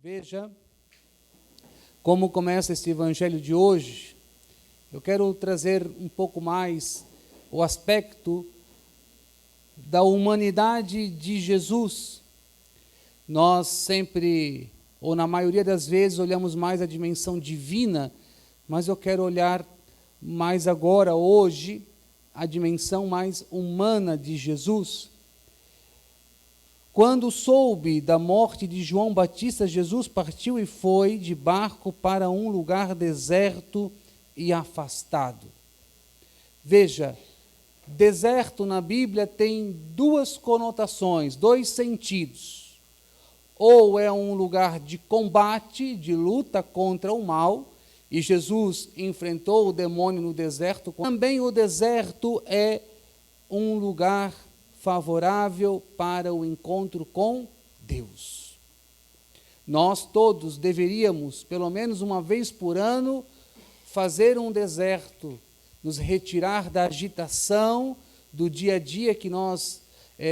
Veja como começa esse evangelho de hoje. Eu quero trazer um pouco mais o aspecto da humanidade de Jesus. Nós sempre, ou na maioria das vezes, olhamos mais a dimensão divina, mas eu quero olhar mais agora, hoje, a dimensão mais humana de Jesus. Quando soube da morte de João Batista, Jesus partiu e foi de barco para um lugar deserto e afastado. Veja, deserto na Bíblia tem duas conotações, dois sentidos. Ou é um lugar de combate, de luta contra o mal, e Jesus enfrentou o demônio no deserto. Também o deserto é um lugar favorável para o encontro com Deus. Nós todos deveríamos, pelo menos uma vez por ano, fazer um deserto, nos retirar da agitação do dia a dia que nós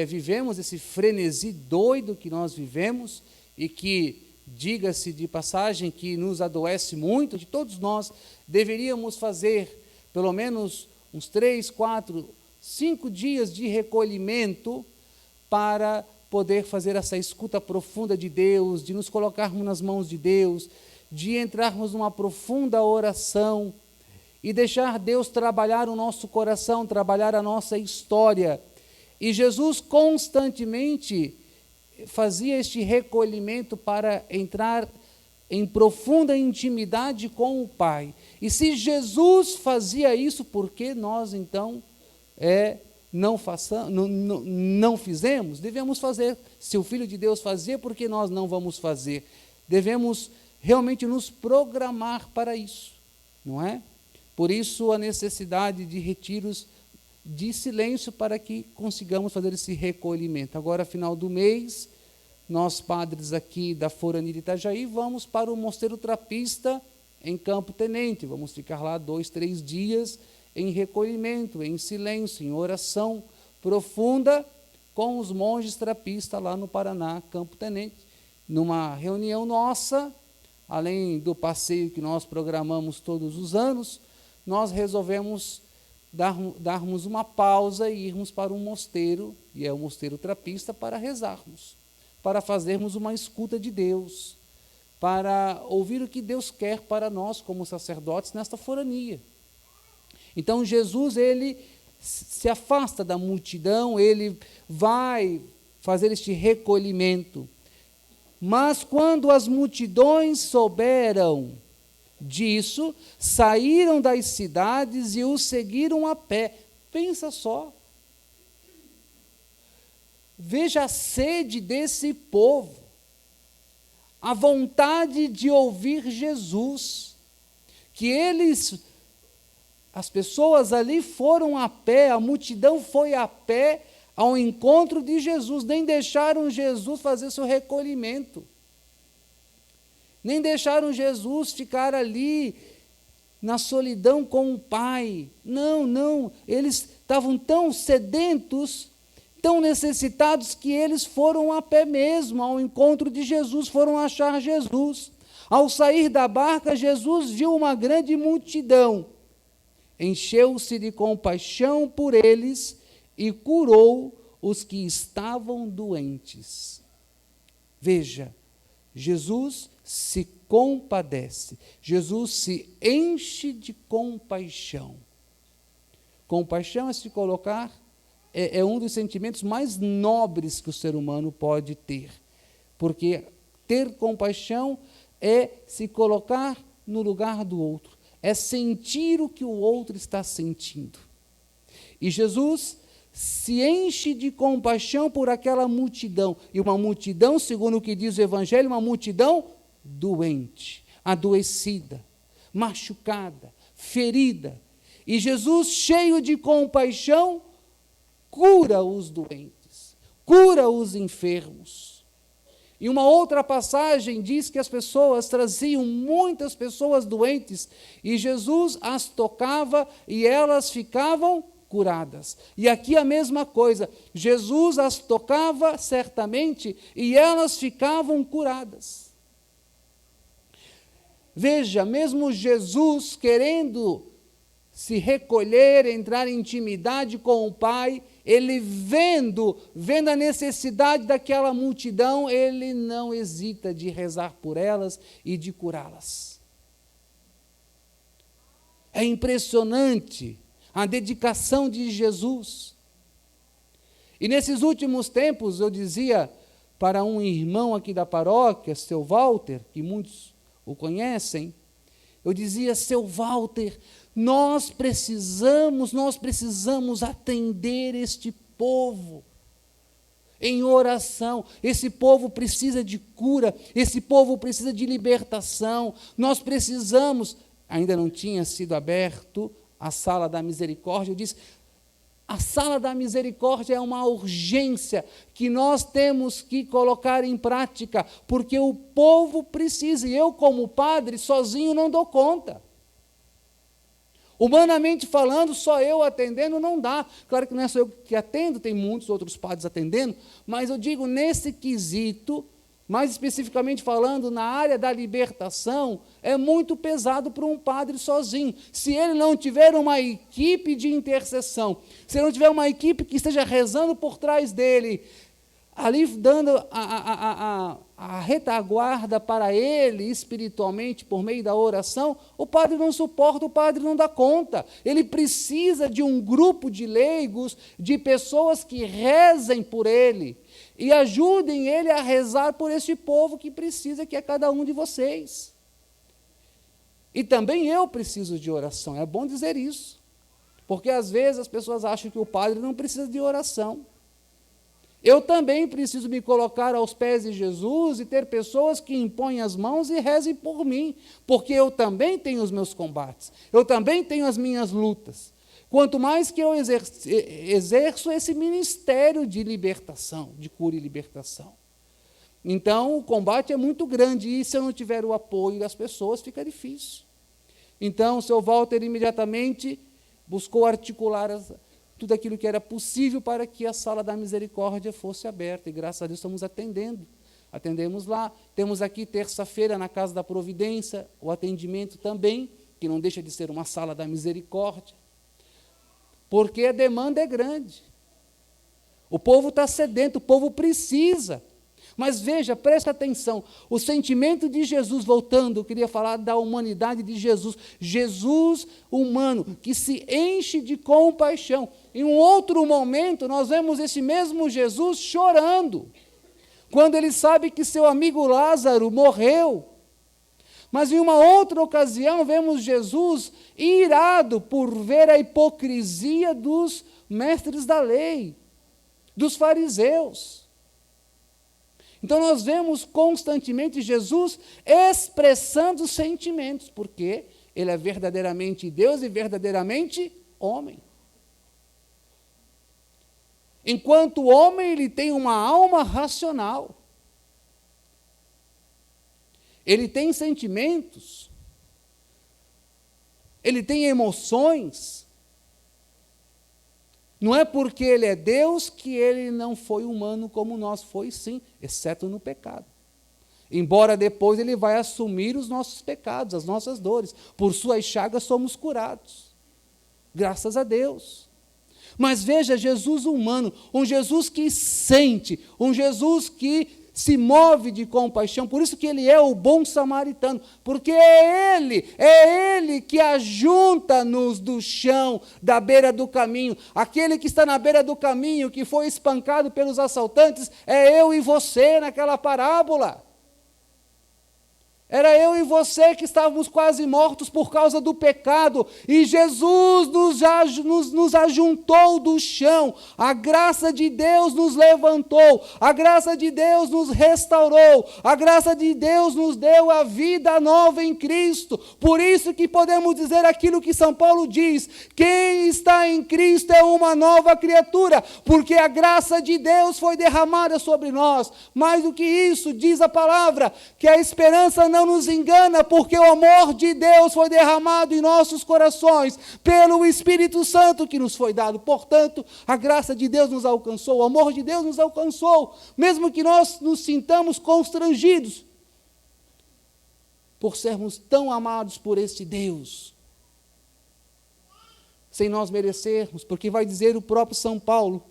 vivemos, esse frenesi doido que nós vivemos e que, diga-se de passagem, que nos adoece muito. De todos nós deveríamos fazer pelo menos uns 3, 4, 5 dias de recolhimento para poder fazer essa escuta profunda de Deus, de nos colocarmos nas mãos de Deus, de entrarmos numa profunda oração e deixar Deus trabalhar o nosso coração, trabalhar a nossa história. E Jesus constantemente fazia este recolhimento para entrar em profunda intimidade com o Pai. E se Jesus fazia isso, por que nós então não fizemos? Devemos fazer. Se o Filho de Deus fazia, por que nós não vamos fazer? Devemos realmente nos programar para isso, não é? Por isso a necessidade de retiros de silêncio para que consigamos fazer esse recolhimento. Agora, final do mês, nós padres aqui da Forania de Itajaí vamos para o Mosteiro Trapista em Campo Tenente. Vamos ficar lá 2, 3 dias em recolhimento, em silêncio, em oração profunda com os monges trapistas lá no Paraná, Campo Tenente. Numa reunião nossa, além do passeio que nós programamos todos os anos, nós resolvemos darmos uma pausa e irmos para um mosteiro, e é o Mosteiro Trapista, para rezarmos, para fazermos uma escuta de Deus, para ouvir o que Deus quer para nós como sacerdotes nesta forania. Então Jesus, ele se afasta da multidão, ele vai fazer este recolhimento. Mas quando as multidões souberam disso, saíram das cidades e o seguiram a pé. Pensa só. Veja a sede desse povo, a vontade de ouvir Jesus, que as pessoas ali foram a pé, a multidão foi a pé ao encontro de Jesus, nem deixaram Jesus fazer seu recolhimento, nem deixaram Jesus ficar ali na solidão com o Pai. Não, eles estavam tão sedentos, tão necessitados, que eles foram a pé mesmo ao encontro de Jesus, foram achar Jesus. Ao sair da barca, Jesus viu uma grande multidão, encheu-se de compaixão por eles e curou os que estavam doentes. Veja, Jesus se compadece, Jesus se enche de compaixão. Compaixão é se colocar, é um dos sentimentos mais nobres que o ser humano pode ter, porque ter compaixão é se colocar no lugar do outro, é sentir o que o outro está sentindo. E Jesus se enche de compaixão por aquela multidão, e uma multidão, segundo o que diz o Evangelho, uma multidão doente, adoecida, machucada, ferida. E Jesus, cheio de compaixão, cura os doentes, cura os enfermos. E uma outra passagem diz que as pessoas traziam muitas pessoas doentes, e Jesus as tocava e elas ficavam curadas. E aqui a mesma coisa, Jesus as tocava certamente e elas ficavam curadas. Veja, mesmo Jesus querendo se recolher, entrar em intimidade com o Pai, ele vendo a necessidade daquela multidão, ele não hesita de rezar por elas e de curá-las. É impressionante a dedicação de Jesus. E nesses últimos tempos, eu dizia para um irmão aqui da paróquia, seu Walter, que muitos o conhecem, eu dizia, seu Walter, nós precisamos atender este povo em oração. Esse povo precisa de cura, esse povo precisa de libertação. Nós precisamos, ainda não tinha sido aberto a sala da misericórdia, eu disse, a sala da misericórdia é uma urgência que nós temos que colocar em prática, porque o povo precisa, e eu como padre, sozinho não dou conta. Humanamente falando, só eu atendendo não dá. Claro que não é só eu que atendo, tem muitos outros padres atendendo, mas eu digo, nesse quesito, mais especificamente falando, na área da libertação, é muito pesado para um padre sozinho. Se ele não tiver uma equipe de intercessão, se ele não tiver uma equipe que esteja rezando por trás dele, ali dando a retaguarda para ele espiritualmente, por meio da oração, o padre não suporta, o padre não dá conta. Ele precisa de um grupo de leigos, de pessoas que rezem por ele e ajudem ele a rezar por este povo que precisa, que é cada um de vocês. E também eu preciso de oração, é bom dizer isso, porque às vezes as pessoas acham que o padre não precisa de oração. Eu também preciso me colocar aos pés de Jesus e ter pessoas que impõem as mãos e rezem por mim, porque eu também tenho os meus combates, eu também tenho as minhas lutas. Quanto mais que eu exerço esse ministério de libertação, de cura e libertação. Então, o combate é muito grande, e se eu não tiver o apoio das pessoas, fica difícil. Então, o seu Walter imediatamente buscou articular tudo aquilo que era possível para que a sala da misericórdia fosse aberta, e graças a Deus estamos atendendo. Atendemos lá, temos aqui terça-feira na Casa da Providência, o atendimento também, que não deixa de ser uma sala da misericórdia, porque a demanda é grande. O povo está sedento, o povo precisa. Mas veja, preste atenção, o sentimento de Jesus, voltando, eu queria falar da humanidade de Jesus, Jesus humano, que se enche de compaixão. Em um outro momento, nós vemos esse mesmo Jesus chorando, quando ele sabe que seu amigo Lázaro morreu. Mas em uma outra ocasião, vemos Jesus irado por ver a hipocrisia dos mestres da lei, dos fariseus. Então, nós vemos constantemente Jesus expressando sentimentos, porque ele é verdadeiramente Deus e verdadeiramente homem. Enquanto homem, ele tem uma alma racional. Ele tem sentimentos. Ele tem emoções. Não é porque ele é Deus que ele não foi humano como nós, foi sim, exceto no pecado. Embora depois ele vai assumir os nossos pecados, as nossas dores. Por suas chagas somos curados. Graças a Deus. Mas veja, Jesus humano, um Jesus que sente, um Jesus que se move de compaixão, por isso que ele é o bom samaritano, porque é ele que ajunta-nos do chão, da beira do caminho. Aquele que está na beira do caminho, que foi espancado pelos assaltantes, é eu e você naquela parábola. Era eu e você que estávamos quase mortos por causa do pecado, e Jesus nos ajuntou do chão, a graça de Deus nos levantou, a graça de Deus nos restaurou, a graça de Deus nos deu a vida nova em Cristo. Por isso que podemos dizer aquilo que São Paulo diz: quem está em Cristo é uma nova criatura, porque a graça de Deus foi derramada sobre nós. Mais do que isso, diz a palavra, que a esperança não nos engana, porque o amor de Deus foi derramado em nossos corações pelo Espírito Santo que nos foi dado. Portanto, a graça de Deus nos alcançou, o amor de Deus nos alcançou, mesmo que nós nos sintamos constrangidos. por sermos tão amados por este Deus, sem nós merecermos, porque vai dizer o próprio São Paulo,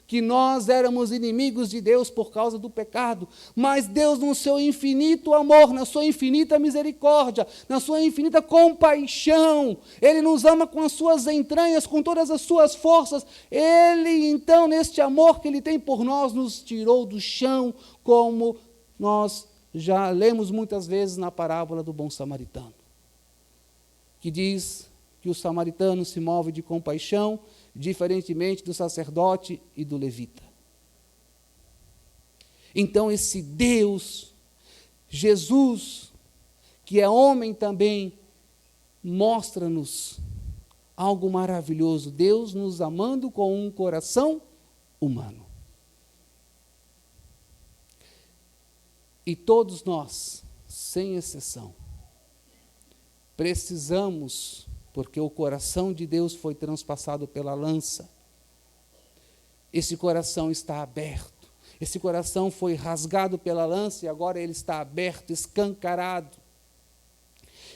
que nós éramos inimigos de Deus por causa do pecado, mas Deus, no seu infinito amor, na sua infinita misericórdia, na sua infinita compaixão, Ele nos ama com as suas entranhas, com todas as suas forças. Ele, então, neste amor que Ele tem por nós, nos tirou do chão, como nós já lemos muitas vezes na parábola do bom samaritano, que diz que o samaritano se move de compaixão, diferentemente do sacerdote e do levita. Então, esse Deus, Jesus, que é homem também, mostra-nos algo maravilhoso. Deus nos amando com um coração humano. E todos nós, sem exceção, precisamos, porque o coração de Deus foi transpassado pela lança. Esse coração está aberto. Esse coração foi rasgado pela lança e agora ele está aberto, escancarado.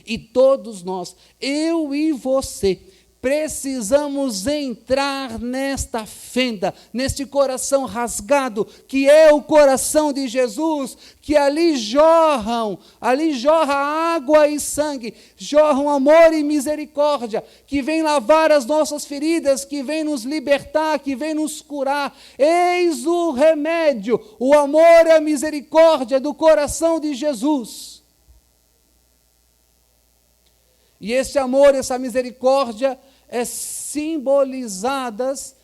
E todos nós, eu e você, precisamos entrar nesta fenda, neste coração rasgado, que é o coração de Jesus, que ali jorra água e sangue, jorram amor e misericórdia, que vem lavar as nossas feridas, que vem nos libertar, que vem nos curar. Eis o remédio, o amor e a misericórdia do coração de Jesus. E esse amor, essa misericórdia é simbolizados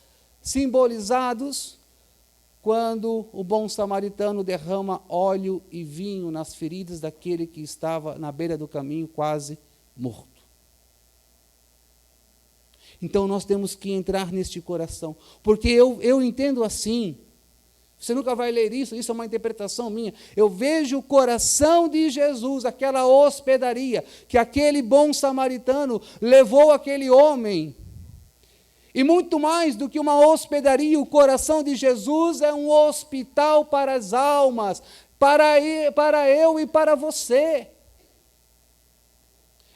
quando o bom samaritano derrama óleo e vinho nas feridas daquele que estava na beira do caminho quase morto. Então nós temos que entrar neste coração, porque eu entendo assim. Você nunca vai ler isso é uma interpretação minha. Eu vejo o coração de Jesus, aquela hospedaria, que aquele bom samaritano levou aquele homem. E muito mais do que uma hospedaria, o coração de Jesus é um hospital para as almas, para eu e para você.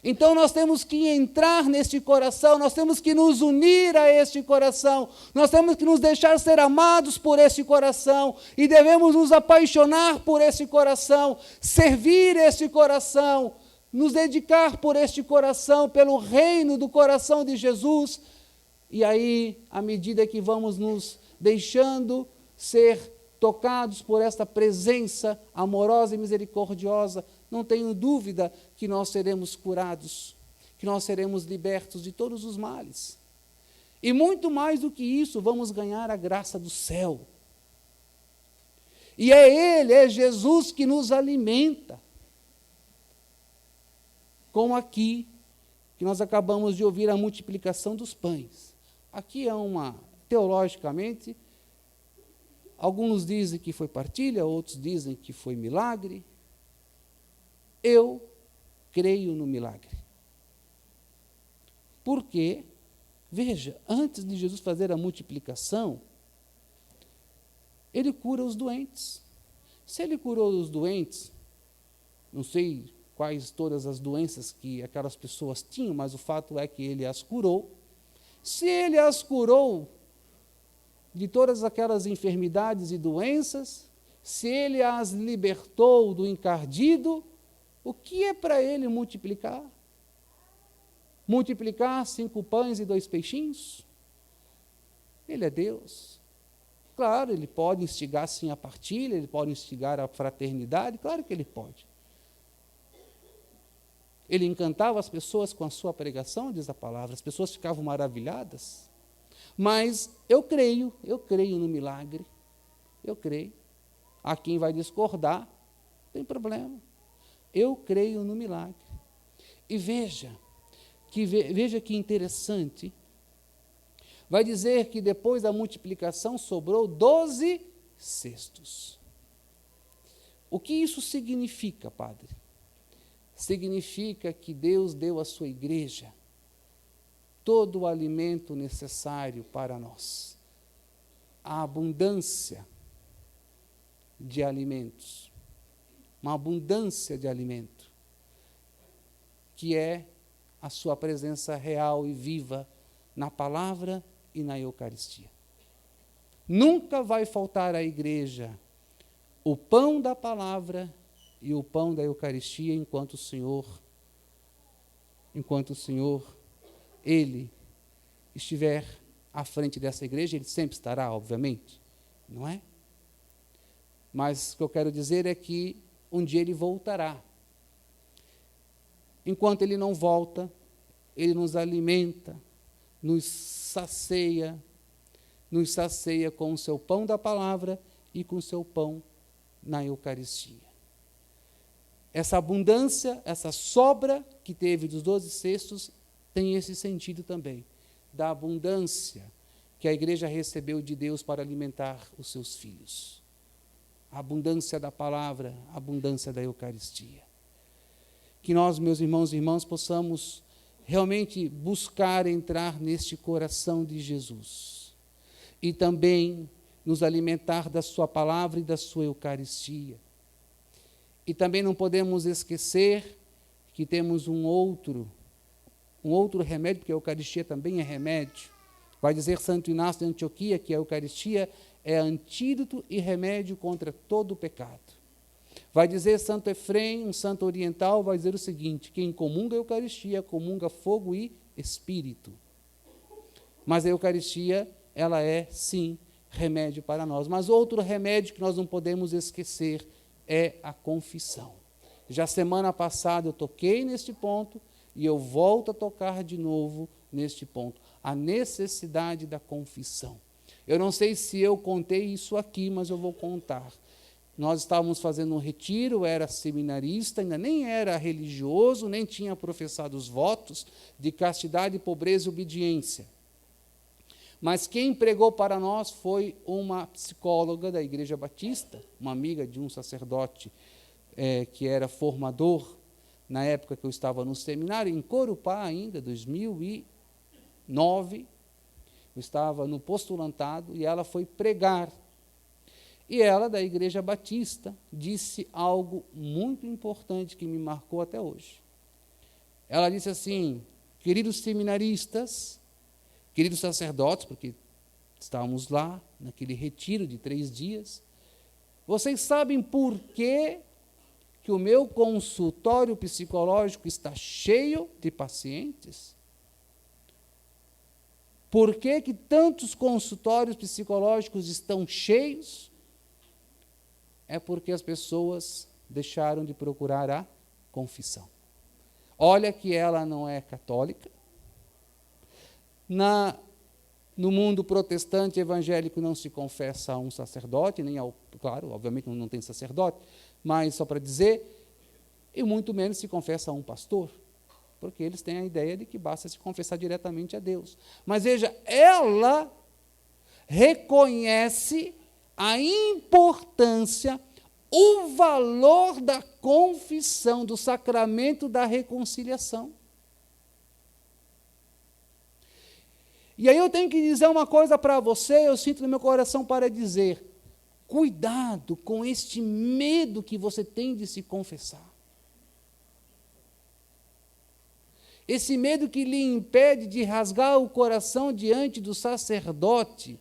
Então nós temos que entrar neste coração, nós temos que nos unir a este coração, nós temos que nos deixar ser amados por este coração, e devemos nos apaixonar por este coração, servir este coração, nos dedicar por este coração, pelo reino do coração de Jesus. E aí, à medida que vamos nos deixando ser tocados por esta presença amorosa e misericordiosa, não tenho dúvida que nós seremos curados, que nós seremos libertos de todos os males. E muito mais do que isso, vamos ganhar a graça do céu. E é Ele, é Jesus que nos alimenta. Como aqui, que nós acabamos de ouvir a multiplicação dos pães. Aqui é teologicamente, alguns dizem que foi partilha, outros dizem que foi milagre. Eu creio no milagre. Porque, veja, antes de Jesus fazer a multiplicação, Ele cura os doentes. Se Ele curou os doentes, não sei quais todas as doenças que aquelas pessoas tinham, mas o fato é que Ele as curou. Se Ele as curou de todas aquelas enfermidades e doenças, se Ele as libertou do encardido, o que é para Ele multiplicar? Multiplicar 5 pães e 2 peixinhos? Ele é Deus. Claro, Ele pode instigar sim a partilha, Ele pode instigar a fraternidade, claro que Ele pode. Ele encantava as pessoas com a sua pregação, diz a palavra, as pessoas ficavam maravilhadas. Mas eu creio no milagre, eu creio. Há quem vai discordar, não tem problema. Eu creio no milagre. E veja que interessante, vai dizer que depois da multiplicação sobrou 12 cestos. O que isso significa, padre? Significa que Deus deu à sua igreja todo o alimento necessário para nós. A abundância de alimentos. Uma abundância de alimento. que é a sua presença real e viva na palavra e na Eucaristia. Nunca vai faltar à igreja o pão da palavra e o pão da Eucaristia enquanto o Senhor, Ele estiver à frente dessa igreja. Ele sempre estará, obviamente, não é? Mas o que eu quero dizer é que um dia Ele voltará. Enquanto Ele não volta, Ele nos alimenta, nos sacia com o seu pão da palavra e com o seu pão na Eucaristia. Essa abundância, essa sobra que teve dos 12 cestos, tem esse sentido também, da abundância que a igreja recebeu de Deus para alimentar os seus filhos. A abundância da palavra, a abundância da Eucaristia. Que nós, meus irmãos e irmãs, possamos realmente buscar entrar neste coração de Jesus. E também nos alimentar da sua palavra e da sua Eucaristia. E também não podemos esquecer que temos um outro remédio, porque a Eucaristia também é remédio. Vai dizer Santo Inácio de Antioquia que a Eucaristia é antídoto e remédio contra todo o pecado. Vai dizer Santo Efrem, um santo oriental, vai dizer o seguinte: quem comunga a Eucaristia, comunga fogo e espírito. Mas a Eucaristia, ela é, sim, remédio para nós. Mas outro remédio que nós não podemos esquecer é a confissão. Já semana passada eu toquei neste ponto e eu volto a tocar de novo neste ponto. A necessidade da confissão. Eu não sei se eu contei isso aqui, mas eu vou contar. Nós estávamos fazendo um retiro, eu era seminarista, ainda nem era religioso, nem tinha professado os votos de castidade, pobreza e obediência. Mas quem pregou para nós foi uma psicóloga da Igreja Batista, uma amiga de um sacerdote que era formador, na época que eu estava no seminário, em Corupá ainda, 2009, eu estava no postulantado, e ela foi pregar. E ela, da Igreja Batista, disse algo muito importante que me marcou até hoje. Ela disse assim: queridos seminaristas, queridos sacerdotes, porque estávamos lá, naquele retiro de 3 dias, vocês sabem por que o meu consultório psicológico está cheio de pacientes? Por que tantos consultórios psicológicos estão cheios? É porque as pessoas deixaram de procurar a confissão. Olha que ela não é católica. No mundo protestante evangélico não se confessa a um sacerdote, nem ao, claro, obviamente não tem sacerdote, mas só para dizer, e muito menos se confessa a um pastor, porque eles têm a ideia de que basta se confessar diretamente a Deus. Mas veja, ela reconhece a importância, o valor da confissão, do sacramento da reconciliação. E aí eu tenho que dizer uma coisa para você, eu sinto no meu coração para dizer: cuidado com este medo que você tem de se confessar. Esse medo que lhe impede de rasgar o coração diante do sacerdote,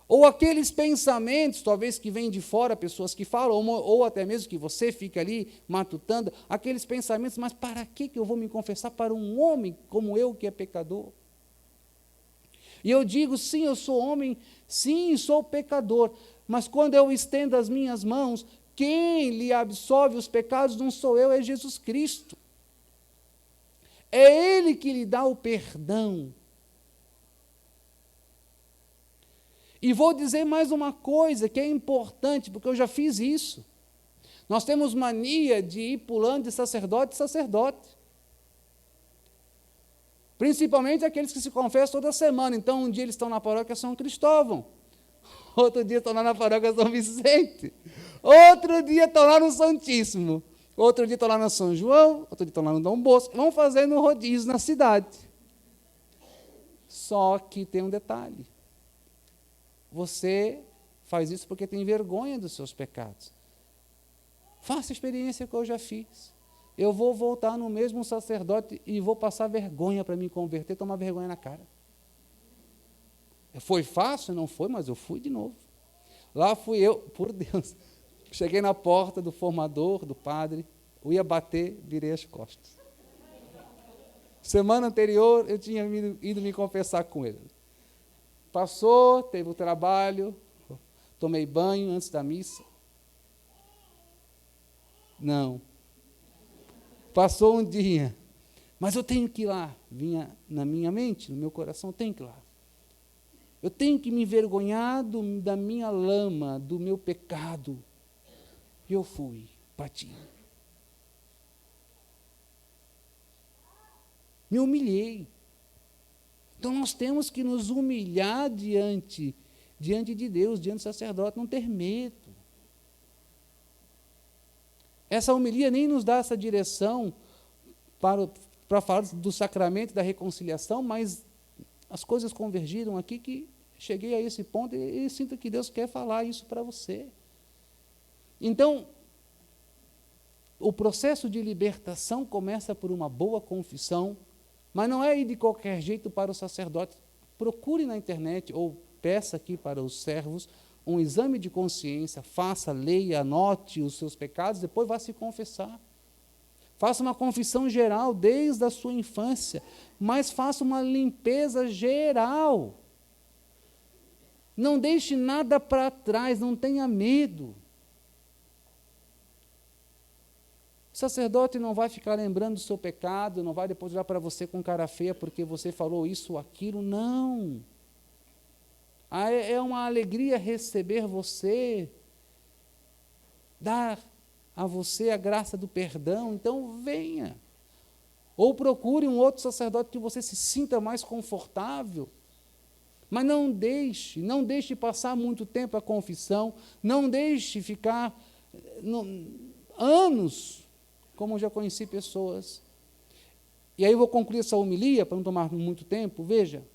ou aqueles pensamentos, talvez que vêm de fora, pessoas que falam, ou até mesmo que você fica ali matutando, aqueles pensamentos: mas para que eu vou me confessar para um homem como eu, que é pecador? E eu digo: sim, eu sou homem, sim, sou pecador, mas quando eu estendo as minhas mãos, quem lhe absolve os pecados não sou eu, é Jesus Cristo. É Ele que lhe dá o perdão. E vou dizer mais uma coisa que é importante, porque eu já fiz isso. Nós temos mania de ir pulando de sacerdote em sacerdote. Principalmente aqueles que se confessam toda semana. Então, um dia eles estão na paróquia São Cristóvão, outro dia estão lá na paróquia São Vicente, outro dia estão lá no Santíssimo, outro dia estão lá no São João, outro dia estão lá no Dom Bosco. Vão fazendo rodízio na cidade. Só que tem um detalhe. Você faz isso porque tem vergonha dos seus pecados. Faça a experiência que eu já fiz. eu vou voltar no mesmo sacerdote e vou passar vergonha para me converter, tomar vergonha na cara. Foi fácil? Não foi, mas eu fui de novo. Lá fui eu, por Deus, cheguei na porta do formador, do padre, eu ia bater, virei as costas. Semana anterior, eu tinha ido me confessar com ele. Passou, teve o trabalho, tomei banho antes da missa. Não. Passou um dia, mas eu tenho que ir lá. Vinha na minha mente, no meu coração, eu tenho que ir lá. Eu tenho que me envergonhar da minha lama, do meu pecado. E eu fui, bati. Me humilhei. Então nós temos que nos humilhar diante de Deus, diante do sacerdote, não ter medo. Essa homilia nem nos dá essa direção para falar do sacramento da reconciliação, mas as coisas convergiram aqui que cheguei a esse ponto e sinto que Deus quer falar isso para você. Então, o processo de libertação começa por uma boa confissão, mas não é ir de qualquer jeito para o sacerdote. Procure na internet ou peça aqui para os servos um exame de consciência, faça, leia, anote os seus pecados, depois vá se confessar. Faça uma confissão geral desde a sua infância, mas faça uma limpeza geral. Não deixe nada para trás, não tenha medo. O sacerdote não vai ficar lembrando do seu pecado, não vai depois olhar para você com cara feia porque você falou isso ou aquilo, não. É uma alegria receber você, dar a você a graça do perdão, então venha. Ou procure um outro sacerdote que você se sinta mais confortável. Mas não deixe passar muito tempo a confissão, não deixe ficar anos, como eu já conheci pessoas. E aí eu vou concluir essa homilia, para não tomar muito tempo, veja.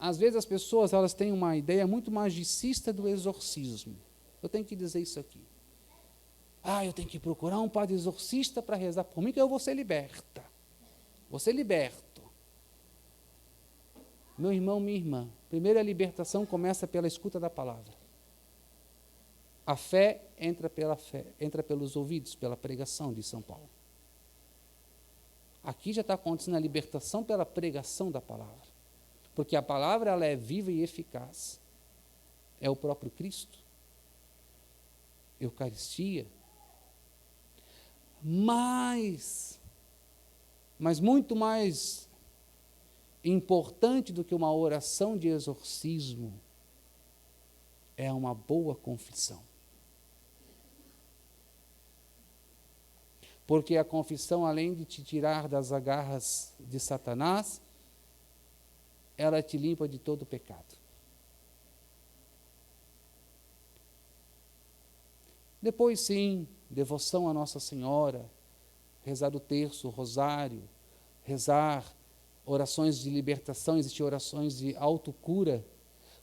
Às vezes as pessoas elas têm uma ideia muito magicista do exorcismo. Eu tenho que dizer isso aqui. Eu tenho que procurar um padre exorcista para rezar por mim, que eu vou ser liberta. Vou ser liberto. Meu irmão, minha irmã, primeiro a libertação começa pela escuta da palavra. A fé entra pelos ouvidos, pela pregação de São Paulo. Aqui já está acontecendo a libertação pela pregação da palavra. Porque a palavra ela é viva e eficaz. É o próprio Cristo. Eucaristia. Mas muito mais importante do que uma oração de exorcismo é uma boa confissão. Porque a confissão, além de te tirar das agarras de Satanás, ela te limpa de todo pecado. Depois, sim, devoção a Nossa Senhora, rezar o terço, o rosário, rezar orações de libertação, existem orações de autocura,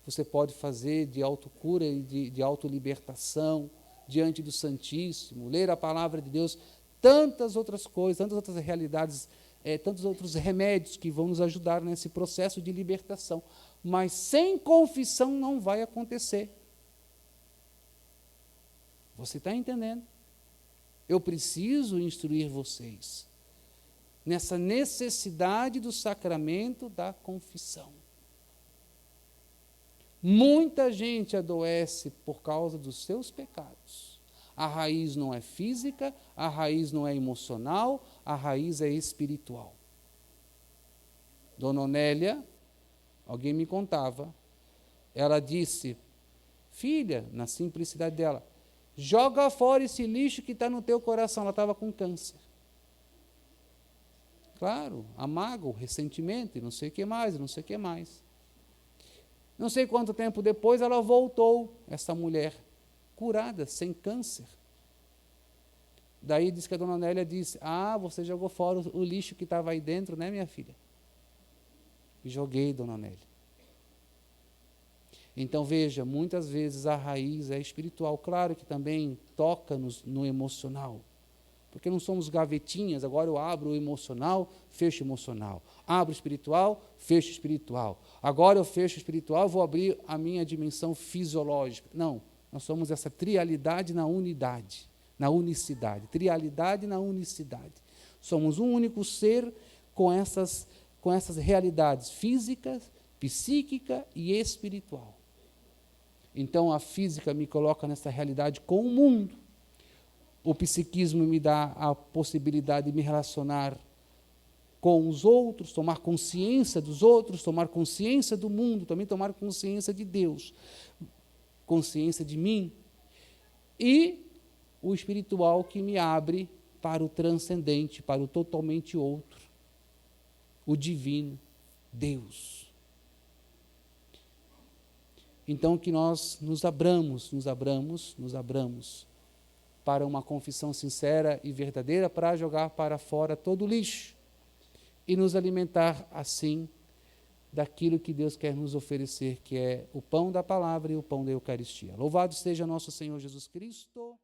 você pode fazer de autocura e de autolibertação diante do Santíssimo, ler a palavra de Deus, tantas outras coisas, tantas outras realidades, tantos outros remédios que vão nos ajudar nesse processo de libertação. Mas sem confissão não vai acontecer. Você está entendendo? Eu preciso instruir vocês nessa necessidade do sacramento da confissão. Muita gente adoece por causa dos seus pecados. A raiz não é física, a raiz não é emocional, a raiz é espiritual. Dona Onélia, alguém me contava, ela disse, filha, na simplicidade dela, joga fora esse lixo que está no teu coração. Ela estava com câncer. Claro, a mágoa, o ressentimento, e não sei o que mais, não sei o que mais. Não sei quanto tempo depois ela voltou, essa mulher, curada, sem câncer. Daí diz que a dona Nélia disse, você jogou fora o lixo que estava aí dentro, né, minha filha? E joguei, dona Nélia. Então, veja, muitas vezes a raiz é espiritual. Claro que também toca-nos no emocional, porque não somos gavetinhas, agora eu abro o emocional, fecho o emocional. Abro o espiritual, fecho o espiritual. Agora eu fecho o espiritual, vou abrir a minha dimensão fisiológica. Não, nós somos essa trialidade na unidade, na unicidade. Trialidade na unicidade. Somos um único ser com essas realidades físicas, psíquica e espiritual. Então, a física me coloca nessa realidade com o mundo. O psiquismo me dá a possibilidade de me relacionar com os outros, tomar consciência dos outros, tomar consciência do mundo, também tomar consciência de Deus, consciência de mim. E o espiritual que me abre para o transcendente, para o totalmente outro, o divino, Deus. Então, que nós nos abramos para uma confissão sincera e verdadeira, para jogar para fora todo o lixo e nos alimentar, assim, daquilo que Deus quer nos oferecer, que é o pão da palavra e o pão da Eucaristia. Louvado seja nosso Senhor Jesus Cristo.